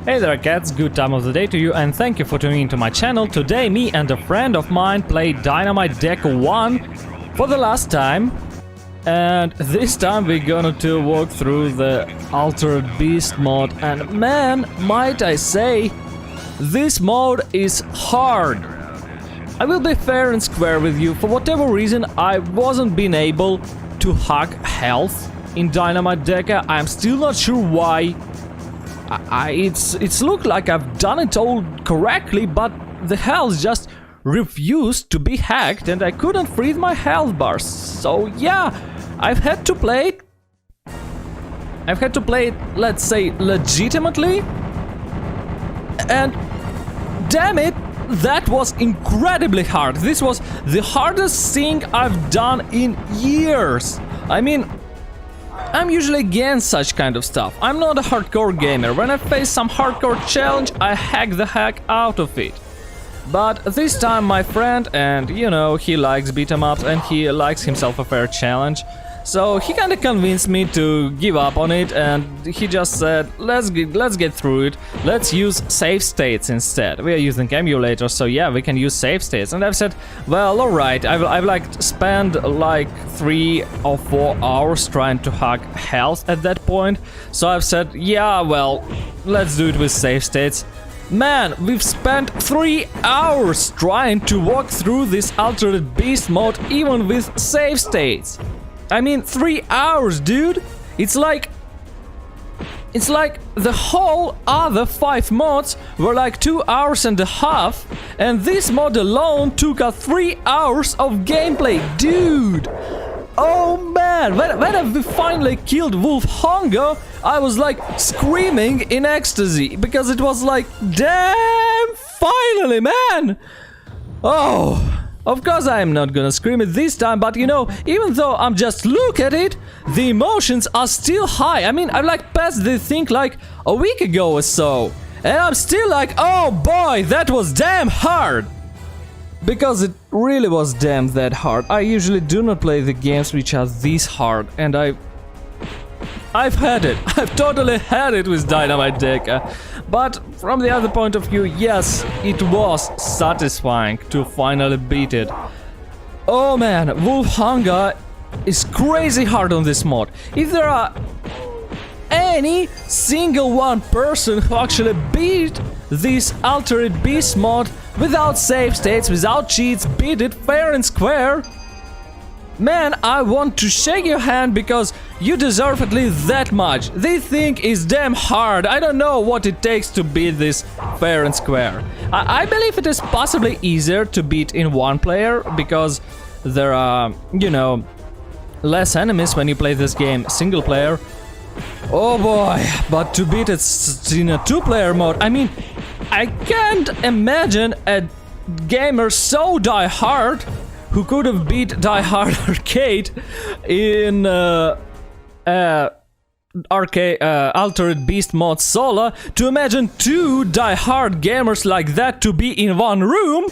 Hey there cats, good time of the day to you and thank you for tuning into my channel. Today me and a friend of mine played Dynamite Deka 1 for the last time. And this time we're gonna walk through the Altered Beast mod, and man, might I say, this mod is hard. I will be fair and square with you, for whatever reason I wasn't been able to hack health in Dynamite Deka. I'm still not sure why. It's looked like I've done it all correctly, but the health just refused to be hacked and I couldn't freeze my health bars. So yeah, I've had to play it, let's say, legitimately. And damn it, that was incredibly hard. This was the hardest thing I've done in years. I mean, I'm usually against such kind of stuff. I'm not a hardcore gamer. When I face some hardcore challenge, I hack the heck out of it. But this time my friend, and you know, he likes beat 'em ups and he likes himself a fair challenge. So he kinda convinced me to give up on it, and he just said, let's get through it. Let's use save states instead. We are using emulators, so yeah, we can use save states. And I've said, well, alright, I've like spent like 3 or 4 hours trying to hack health at that point. So I've said, yeah, well, let's do it with save states. Man, we've spent 3 hours trying to walk through this Altered Beast mode even with save states. I mean, 3 hours, dude! It's like the whole other 5 mods were like 2 hours and a half, and this mod alone took us 3 hours of gameplay, dude! Oh man, when we finally killed Wolf Hunger, I was like screaming in ecstasy, because it was like, damn, finally, man! Oh... Of course I'm not gonna scream it this time, but you know, even though I'm just look at it, the emotions are still high. I mean, I've like passed this thing like a week ago or so, and I'm still like, oh boy, that was damn hard! Because it really was damn that hard. I usually do not play the games which are this hard, and I've had it. I've totally had it with Dynamite Deka. But from the other point of view, yes, it was satisfying to finally beat it. Oh man, Wolf Hunger is crazy hard on this mod. If there are any single one person who actually beat this Altered Beast mod without save states, without cheats, beat it fair and square, man, I want to shake your hand, because you deserve at least that much. This thing is damn hard. I don't know what it takes to beat this fair and square. I believe it is possibly easier to beat in one player, because there are, you know, less enemies when you play this game single player. Oh boy, but to beat it in a two-player mode, I mean, I can't imagine a gamer so die-hard who could have beat Die Hard Arcade in Altered Beast mod solo, to imagine 2 die-hard gamers like that to be in one room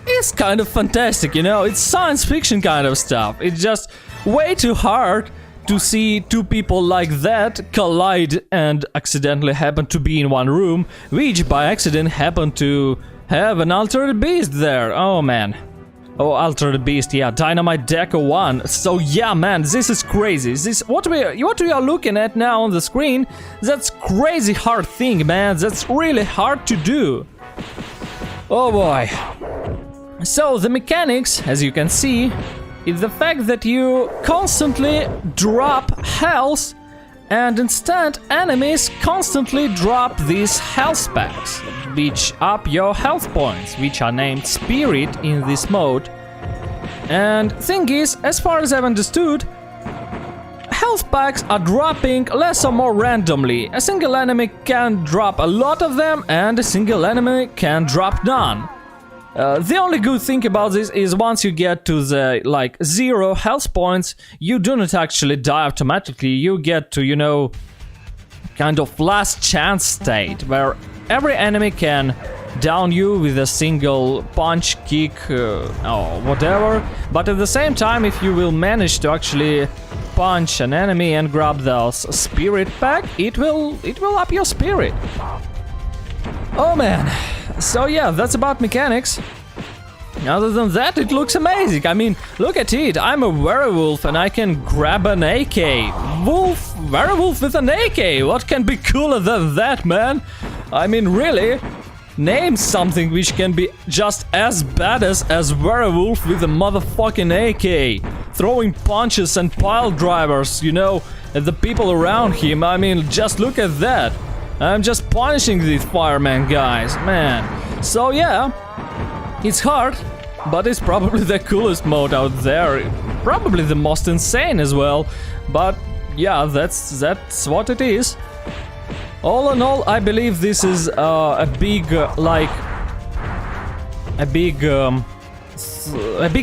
is kind of fantastic, you know, it's science fiction kind of stuff. It's just way too hard to see 2 people like that collide and accidentally happen to be in one room, which by accident happened to have an Altered Beast there. Oh man. Oh, Altered Beast, yeah, Dynamite Deka 1. So yeah, man, this is crazy. This what we are looking at now on the screen. That's crazy hard thing, man. That's really hard to do. Oh boy. So the mechanics, as you can see, is the fact that you constantly drop health, and instead enemies constantly drop these health packs, which up your health points, which are named Spirit in this mode. And thing is, as far as I've understood, health packs are dropping less or more randomly. A single enemy can drop a lot of them, and a single enemy can drop none. The only good thing about this is once you get to the, like, 0 health points, you do not actually die automatically. You get to, you know, kind of last chance state, where every enemy can down you with a single punch, kick, or whatever. But at the same time, if you will manage to actually punch an enemy and grab the spirit pack, it will up your spirit. Oh man. So yeah, that's about mechanics. Other than that, it looks amazing. I mean, look at it. I'm a werewolf and I can grab an AK. Werewolf with an AK. What can be cooler than that, man? I mean, really? Name something which can be just as badass as werewolf with a motherfucking AK. Throwing punches and pile drivers, you know, at the people around him. I mean, just look at that. I'm just punishing these fireman guys, man. So yeah, it's hard, but it's probably the coolest mode out there. Probably the most insane as well. But yeah, that's what it is. All in all, I believe this is a big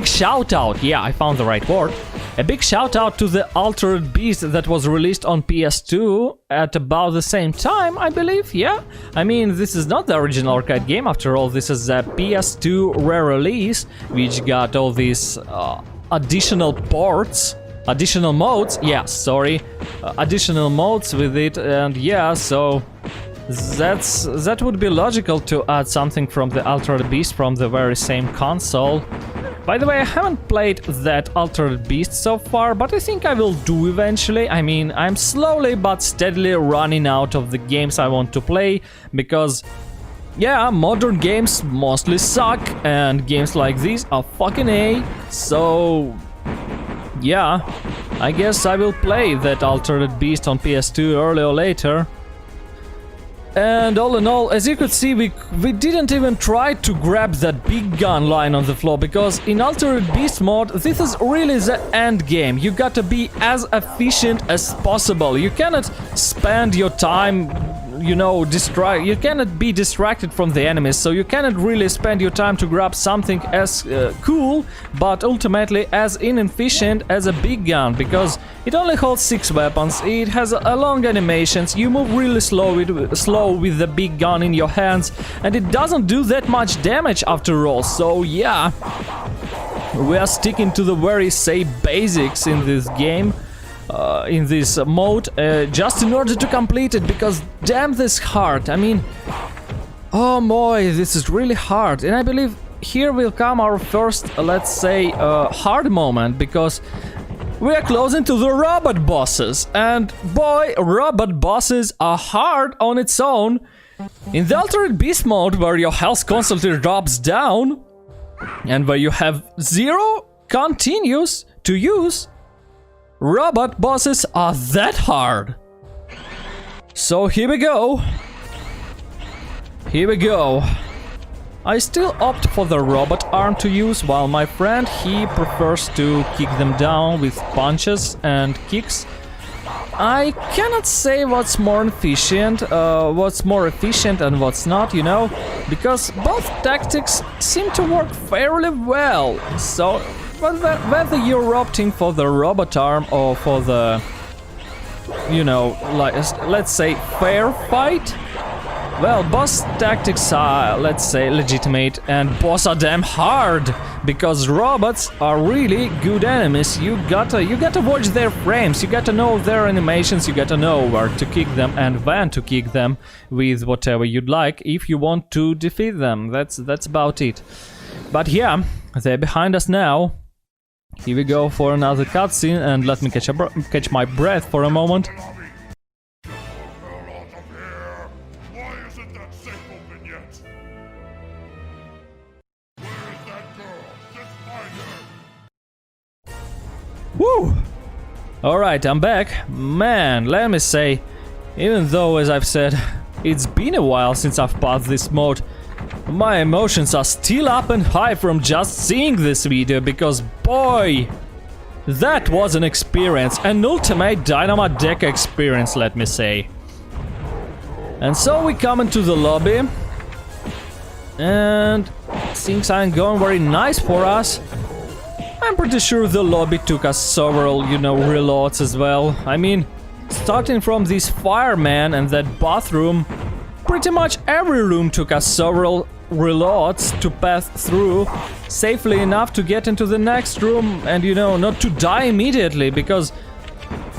shout out. Yeah, I found the right word. A big shout out to the Altered Beast that was released on PS2 at about the same time, I believe. Yeah, I mean, this is not the original arcade game. After all, this is a PS2 re-release, which got all these additional ports. Additional modes, yeah, sorry, additional modes with it, and yeah, so that would be logical to add something from the Altered Beast from the very same console. By the way, I haven't played that Altered Beast so far, but I think I will do eventually. I mean, I'm slowly but steadily running out of the games I want to play, because yeah, modern games mostly suck, and games like these are fucking A, so yeah, I guess I will play that Altered Beast on PS2 earlier or later. And all in all, as you could see, we didn't even try to grab that big gun lying on the floor, because in Altered Beast mode, this is really the end game. You gotta be as efficient as possible. You cannot spend your time, you know, you cannot be distracted from the enemies, so you cannot really spend your time to grab something as cool, but ultimately as inefficient as a big gun, because it only holds 6 weapons, it has a long animations, you move really slow with the big gun in your hands, and it doesn't do that much damage after all, so yeah, we are sticking to the very safe basics in this game. In this mode, just in order to complete it, because damn this hard. I mean, oh boy, this is really hard, and I believe here will come our first, let's say, hard moment, because we are closing to the robot bosses, and boy, robot bosses are hard on its own. In the Altered Beast mode, where your health constantly drops down, and where you have 0 continues to use, robot bosses are that hard. So here we go. Here we go. I still opt for the robot arm to use, while my friend, he prefers to kick them down with punches and kicks. I cannot say what's more efficient and what's not, you know, because both tactics seem to work fairly well. So whether you're opting for the robot arm or for the, you know, like, let's say, fair fight, well, boss tactics are, let's say, legitimate, and boss are damn hard, because robots are really good enemies. You gotta watch their frames, you gotta know their animations, you gotta know where to kick them and when to kick them with whatever you'd like if you want to defeat them. That's about it. But yeah, they're behind us now. Here we go for another cutscene, and let me catch my breath for a moment. Woo! Alright, I'm back. Man, let me say, even though, as I've said, it's been a while since I've passed this mode, my emotions are still up and high from just seeing this video, because boy, that was an experience, an ultimate Dynamite Deka experience, let me say. And so we come into the lobby, and things aren't going very nice for us. I'm pretty sure the lobby took us several, you know, reloads as well. I mean, starting from this fireman and that bathroom, pretty much every room took us several reloads to pass through safely enough to get into the next room and, you know, not to die immediately, because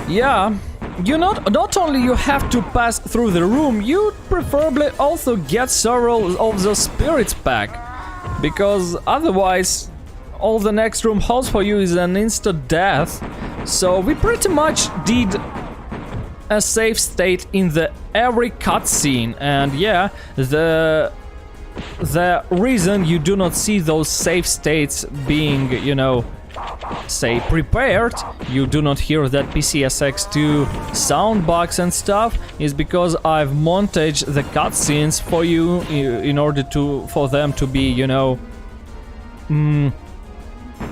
yeah, you not only you have to pass through the room, you preferably also get several of the spirits back, because otherwise all the next room holds for you is an instant death. So we pretty much did a save state in the every cutscene, and yeah, the reason you do not see those save states being, you know, say prepared, you do not hear that PCSX2 soundbox and stuff, is because I've montaged the cutscenes for you in order for them to be, you know,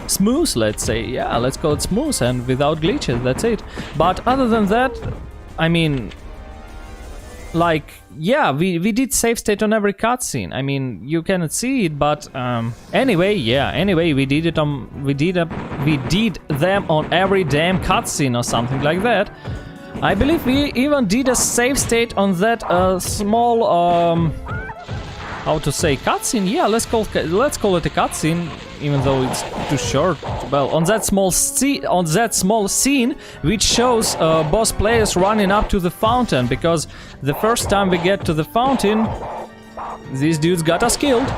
smooth, let's say. Yeah, let's call it smooth and without glitches, that's it. But other than that, I mean, like, yeah, we did save state on every cutscene. I mean, you cannot see it, but anyway, we did it on we did them on every damn cutscene or something like that. I believe we even did a save state on that small how to say, cutscene? Yeah, let's call it a cutscene, even though it's too short. Well, on that small scene, which shows boss players running up to the fountain, because the first time we get to the fountain, these dudes got us killed,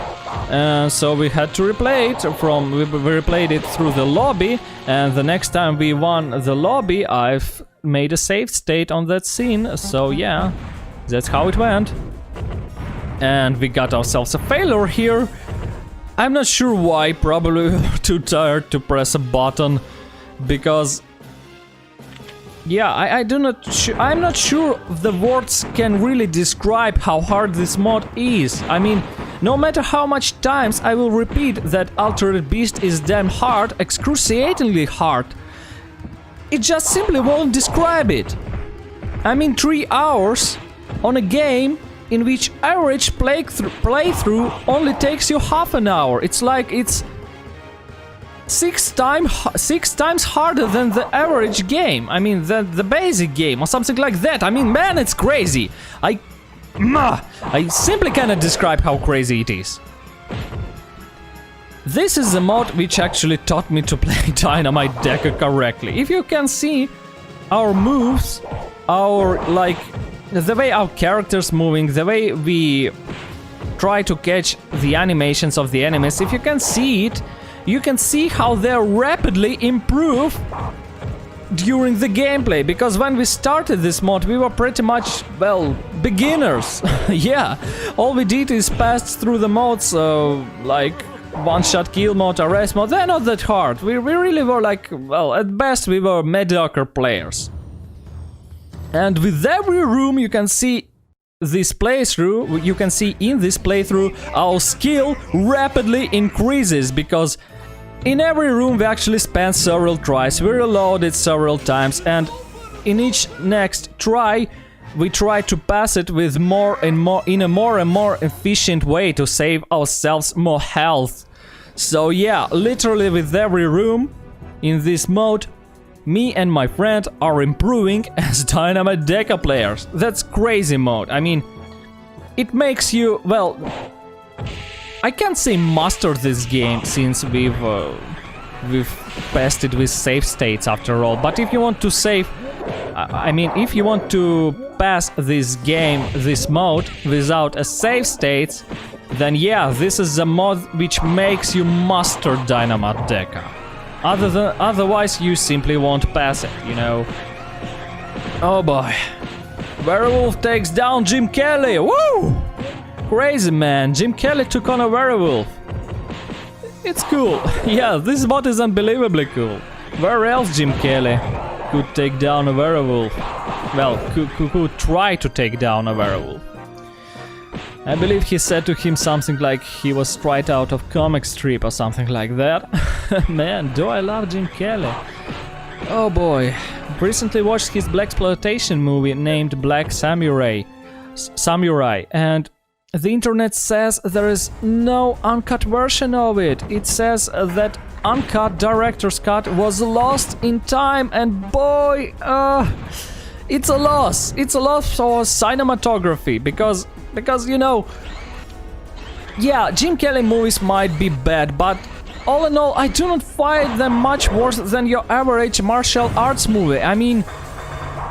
so we had to replay it we replayed it through the lobby, and the next time we won the lobby, I've made a save state on that scene. So yeah, that's how it went. And we got ourselves a failure here. I'm not sure why, probably too tired to press a button, because yeah, I'm not sure the words can really describe how hard this mod is. I mean, no matter how much times I will repeat that Altered Beast is damn hard, excruciatingly hard, it just simply won't describe it. I mean, 3 hours on a game in which average playthrough only takes you half an hour. It's like it's six times harder than the average game. I mean, the basic game or something like that. I mean, man, it's crazy. I simply cannot describe how crazy it is. This is the mod which actually taught me to play Dynamite Deka correctly. If you can see our moves, the way our characters moving, the way we try to catch the animations of the enemies, if you can see it, you can see how they rapidly improve during the gameplay. Because when we started this mod, we were pretty much, well, beginners. Yeah, all we did is pass through the modes, like one-shot kill mode, arrest mode. They're not that hard. We really were like, well, at best we were mediocre players. And with every room you can see this playthrough, you can see in this playthrough our skill rapidly increases, because in every room we actually spent several tries, we reloaded several times, and in each next try we try to pass it with more and more efficient way to save ourselves more health. So yeah, literally with every room in this mode, me and my friend are improving as Dynamite Deka players. That's crazy mode. I mean, it makes you, well, I can't say master this game, since we've passed it with save states after all. But if you want to save, I mean, if you want to pass this game, this mode, without a save states, then yeah, this is the mod which makes you master Dynamite Deka. Otherwise, you simply won't pass it, you know. Oh boy. Werewolf takes down Jim Kelly. Woo! Crazy, man. Jim Kelly took on a werewolf. It's cool. Yeah, this mod is unbelievably cool. Where else Jim Kelly could take down a werewolf? Well, could try to take down a werewolf. I believe he said to him something like he was straight out of comic strip or something like that. Man, do I love Jim Kelly. Oh boy. Recently watched his blaxploitation movie named Black Samurai, and the internet says there is no uncut version of it. It says that uncut director's cut was lost in time, and boy, it's a loss. It's a loss for cinematography, because you know, yeah, Jim Kelly movies might be bad, but all in all, I do not find them much worse than your average martial arts movie. I mean,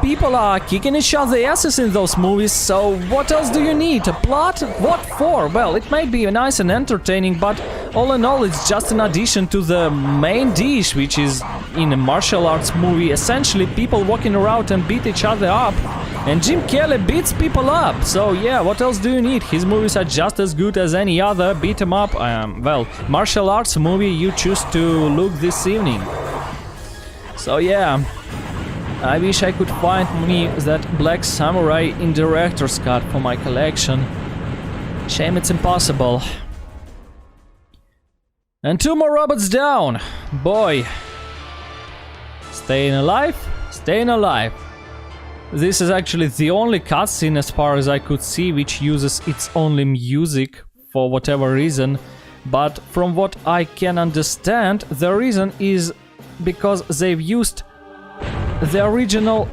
people are kicking each other's asses in those movies, so what else do you need? A plot? What for? Well, it may be nice and entertaining, but all in all, it's just an addition to the main dish, which is, in a martial arts movie, essentially people walking around and beat each other up. And Jim Kelly beats people up, so yeah, what else do you need? His movies are just as good as any other beat 'em up, well, martial arts movie you choose to look this evening. So yeah, I wish I could find me that Black Samurai in director's cut for my collection. Shame it's impossible. And 2 more robots down. Boy. Staying alive? Staying alive. This is actually the only cutscene as far as I could see which uses its only music for whatever reason. But from what I can understand, the reason is because they've used the original,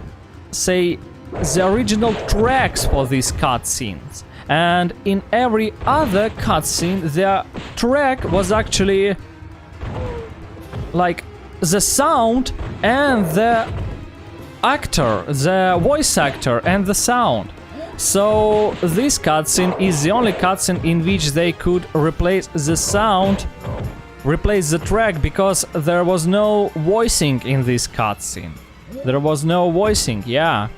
the original tracks for these cutscenes. And in every other cutscene, the track was actually like the sound and the actor, the voice actor and the sound. So this cutscene is the only cutscene in which they could replace the sound, replace the track, because there was no voicing in this cutscene. There was no voicing, yeah.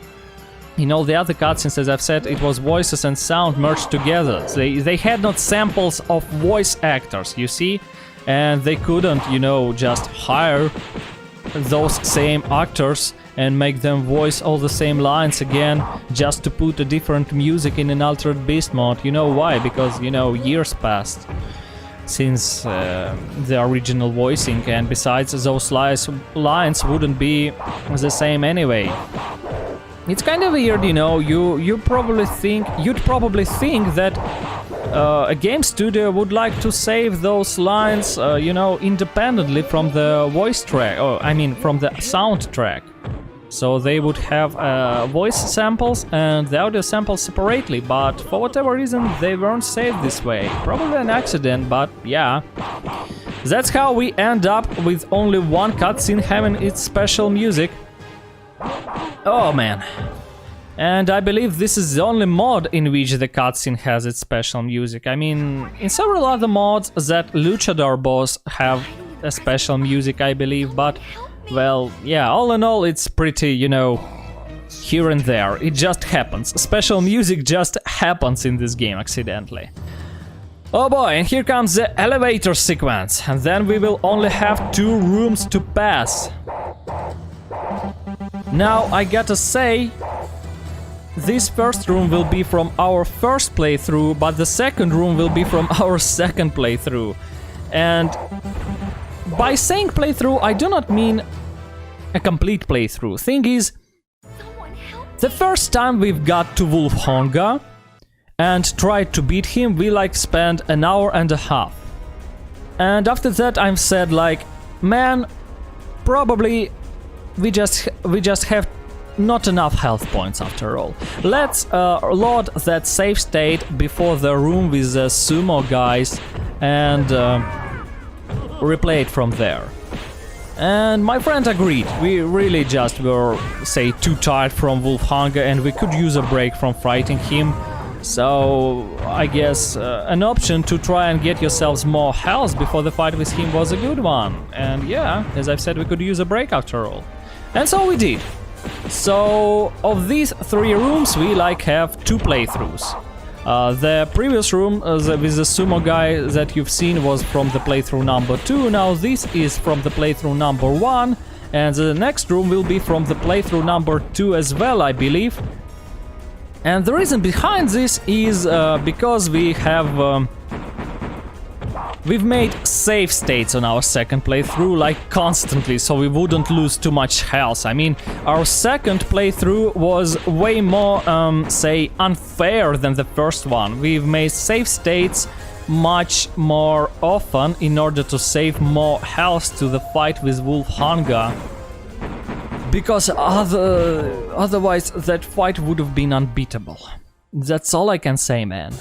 In all the other cutscenes, as I've said, it was voices and sound merged together. They had not samples of voice actors, you see? And they couldn't, you know, just hire those same actors and make them voice all the same lines again just to put a different music in an Altered Beast mod. You know why? Because, you know, years passed since the original voicing, and besides, those lines wouldn't be the same anyway. It's kind of weird, you know. You'd probably think that a game studio would like to save those lines, you know, independently from the voice track, or I mean, from the soundtrack. So they would have voice samples and the audio samples separately, but for whatever reason they weren't saved this way. Probably an accident, but yeah. That's how we end up with only one cutscene having its special music. Oh man. And I believe this is the only mod in which the cutscene has its special music. I mean, in several other mods that Luchador boss have a special music, I believe, but well, yeah, all in all, it's pretty, you know, here and there. It just happens. Special music just happens in this game accidentally. Oh boy, and here comes the elevator sequence. And then we will only have 2 rooms to pass. Now, I gotta say, this first room will be from our first playthrough, but the second room will be from our second playthrough. And by saying playthrough, I do not mean a complete playthrough. Thing is, the first time we've got to Wolfhanga and tried to beat him, we like spent an hour and a half. And after that I've said like, man, probably we just have not enough health points after all. Let's load that save state before the room with the sumo guys and replay it from there. And my friend agreed. We really just were, say, too tired from Wolfhanga and we could use a break from fighting him. So I guess an option to try and get yourselves more health before the fight with him was a good one. And yeah, as I've said, we could use a break after all. And so we did. So of these 3 rooms we like have 2 playthroughs. The previous room with the sumo guy that you've seen was from the playthrough number 2, now this is from the playthrough number 1, and the next room will be from the playthrough number 2 as well, I believe. And the reason behind this is because we have we've made save states on our second playthrough, like constantly, so we wouldn't lose too much health. I mean, our second playthrough was way more, say, unfair than the first one. We've made save states much more often in order to save more health to the fight with Wolfhanga. Because otherwise that fight would have been unbeatable. That's all I can say, man.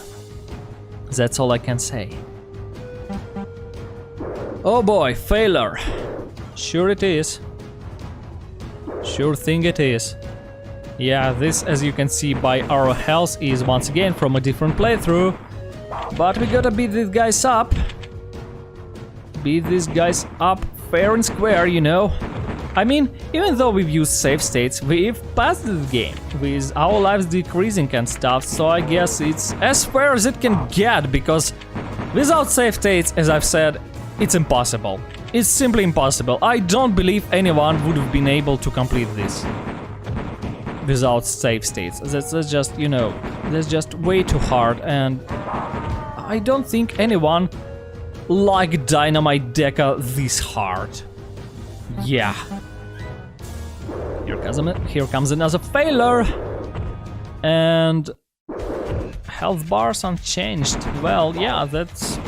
That's all I can say. Oh boy, failure. Sure it is. Sure thing it is. Yeah, this, as you can see by our health, is once again from a different playthrough. But we gotta beat these guys up. Beat these guys up fair and square, you know. I mean, even though we've used save states, we've passed the game with our lives decreasing and stuff, so I guess it's as fair as it can get, because without save states, as I've said, it's impossible. It's simply impossible. I don't believe anyone would have been able to complete this without save states. That's just, you know, that's just way too hard, and I don't think anyone like Dynamite Deka this hard. Yeah. Here comes another failure. And health bars unchanged. Well, yeah, that's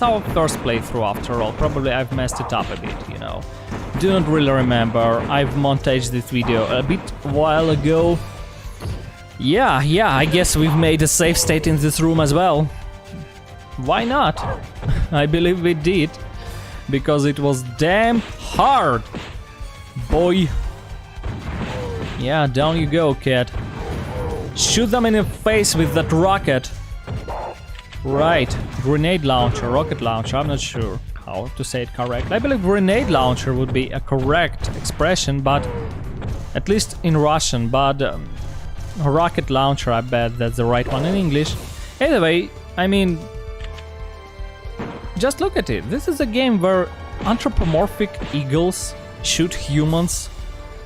our first playthrough after all. Probably I've messed it up a bit, you know. Do not really remember. I've montaged this video a bit while ago. Yeah, I guess we've made a save state in this room as well. Why not? I believe we did. Because it was damn hard. Boy. Yeah, down you go, kid. Shoot them in the face with that rocket. Right, grenade launcher, rocket launcher, I'm not sure how to say it correctly. I believe grenade launcher would be a correct expression, but at least in Russian, but rocket launcher, I bet that's the right one in English. Anyway, I mean, just look at it. This is a game where anthropomorphic eagles shoot humans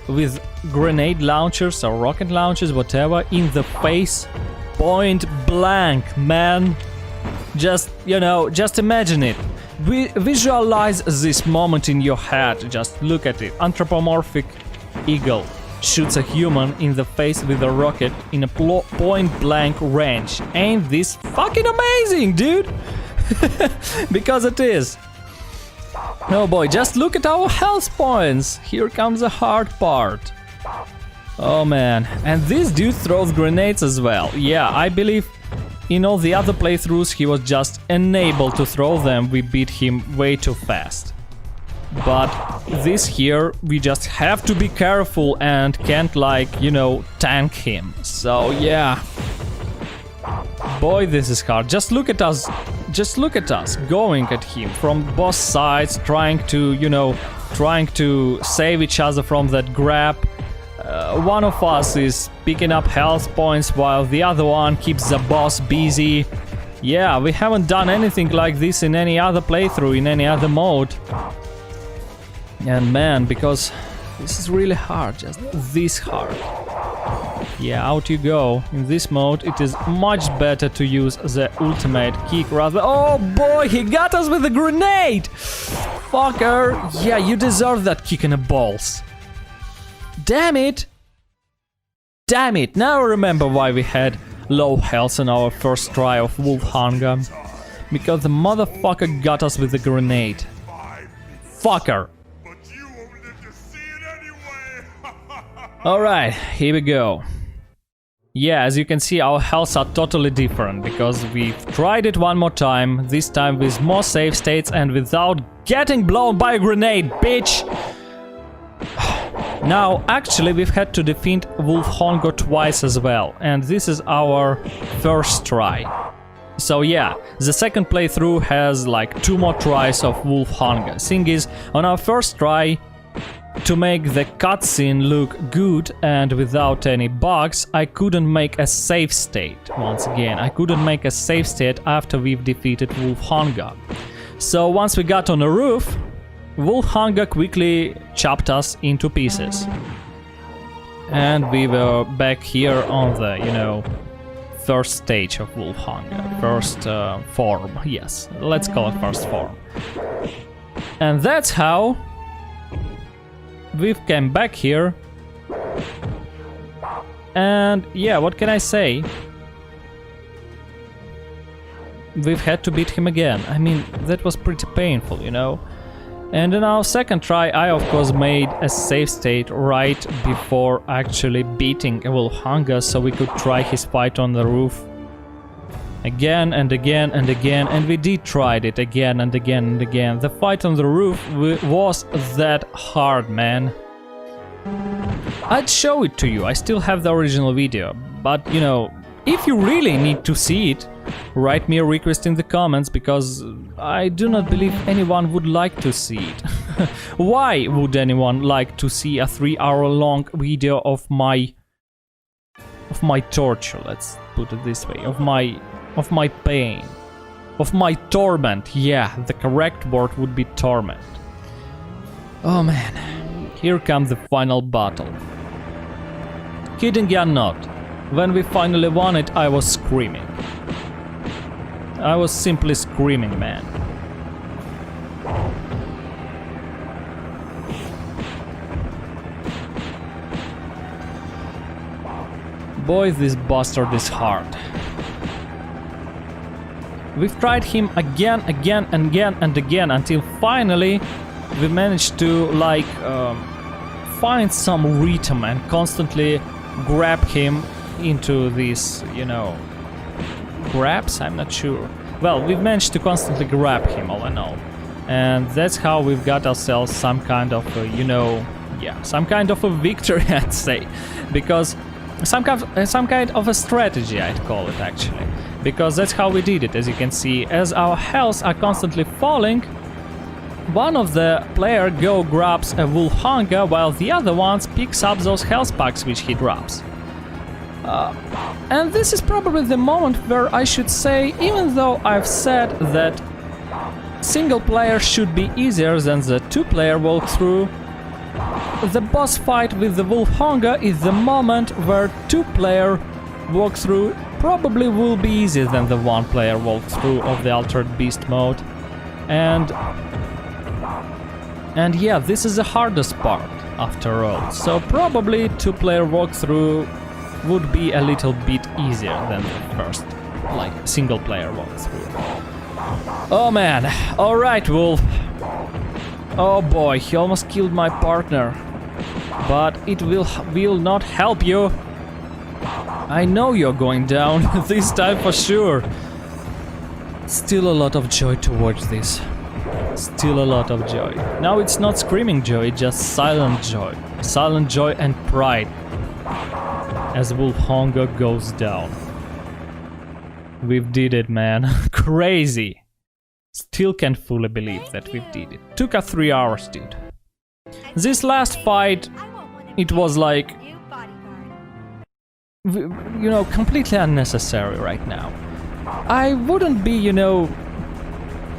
with grenade launchers or rocket launchers, whatever, in the face, point blank, man. Just, you know, just imagine it. Visualize this moment in your head. Just look at it. Anthropomorphic eagle shoots a human in the face with a rocket in a point blank range. Ain't this fucking amazing, dude? Because it is. Oh boy, just look at our health points. Here comes the hard part. Oh man, and this dude throws grenades as well. Yeah, I believe in all the other playthroughs he was just unable to throw them. We beat him way too fast. But this here, we just have to be careful and can't, like, you know, tank him. So yeah. Boy, this is hard. Just look at us. Just look at us going at him from both sides, trying to, you know, trying to save each other from that grab. One of us is picking up health points while the other one keeps the boss busy. Yeah, we haven't done anything like this in any other playthrough, in any other mode. And man, because this is really hard, just this hard. Yeah, out you go. In this mode, it is much better to use the ultimate kick rather... Oh boy, he got us with a grenade! Fucker! Yeah, you deserve that kick in the balls. Damn it! Damn it! Now I remember why we had low health in our first try of Wolf Hunger. Because the motherfucker got us with a grenade. Fucker! Alright, here we go. Yeah, as you can see, our healths are totally different, because we've tried it one more time, this time with more save states and without getting blown by a grenade, bitch! Now, actually, we've had to defeat Wolf Hunger twice as well, and this is our first try. So yeah, the second playthrough has like 2 more tries of Wolf Hunger. Thing is, on our first try, to make the cutscene look good and without any bugs, I couldn't make a save state. Once again, I couldn't make a save state after we've defeated Wolf Hunger. So once we got on the roof, Wolf Hunger quickly chopped us into pieces. And we were back here on the, you know, first stage of Wolf Hunger. First form, yes. Let's call it first form. And that's how we've come back here. And yeah, what can I say? We've had to beat him again. I mean, that was pretty painful, you know. And in our second try, I of course made a save state right before actually beating Wolf Hunger, so we could try his fight on the roof again and again and again, and we did try it again and again and again. The fight on the roof was that hard, man. I'd show it to you, I still have the original video, but you know, if you really need to see it, write me a request in the comments, because I do not believe anyone would like to see it. Why would anyone like to see a 3-hour long video of my torture, let's put it this way, of my pain, of my torment? Yeah, the correct word would be torment. Oh man, here comes the final battle. Kidding ya not, when we finally won it, I was screaming. I was simply screaming, man. Boy, this bastard is hard. We've tried him again and again until finally we managed to like find some rhythm and constantly grab him into these, you know, grabs? I'm not sure. Well, we've managed to constantly grab him all in all. And that's how we've got ourselves some kind of, you know, yeah, some kind of a victory, I'd say. Because some kind of a strategy, I'd call it actually. Because that's how we did it, as you can see. As our health are constantly falling, one of the player grabs a wolf hunger, while the other ones picks up those health packs which he drops. And this is probably the moment where I should say, even though I've said that single player should be easier than the 2-player walkthrough, the boss fight with the wolf hunger is the moment where 2-player walkthrough probably will be easier than the 1-player walkthrough of the Altered Beast mode. And yeah, this is the hardest part after all, so probably 2-player walkthrough would be a little bit easier than the first, like, single-player walkthrough. Oh man, alright Wolf. Oh boy, he almost killed my partner. But it will not help you. I know you're going down, this time for sure. Still a lot of joy to watch this. Still a lot of joy. Now it's not screaming joy, it's just silent joy. Silent joy and pride. As Wolf Hunger goes down. We've did it, man. Crazy. Still can't fully believe that we did it. Took us 3 hours, dude. This last fight, it was like, you know, completely unnecessary right now. I wouldn't be, you know,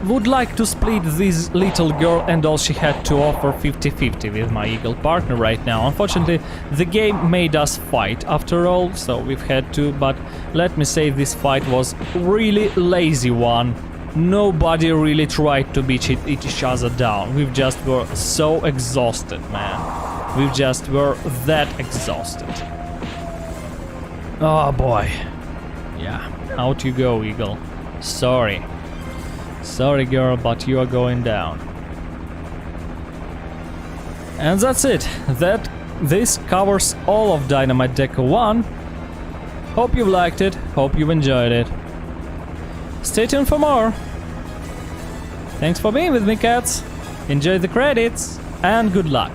would like to split this little girl and all she had to offer 50-50 with my eagle partner right now. Unfortunately, the game made us fight after all, so we've had to, but let me say this fight was really lazy one. Nobody really tried to beat each other down. We just were so exhausted, man. We just were that exhausted. Oh boy. Yeah, out you go, eagle. Sorry. Sorry girl, but you are going down. And that's it. This covers all of Dynamite Deka 1. Hope you liked it, hope you enjoyed it. Stay tuned for more. Thanks for being with me, cats. Enjoy the credits and good luck.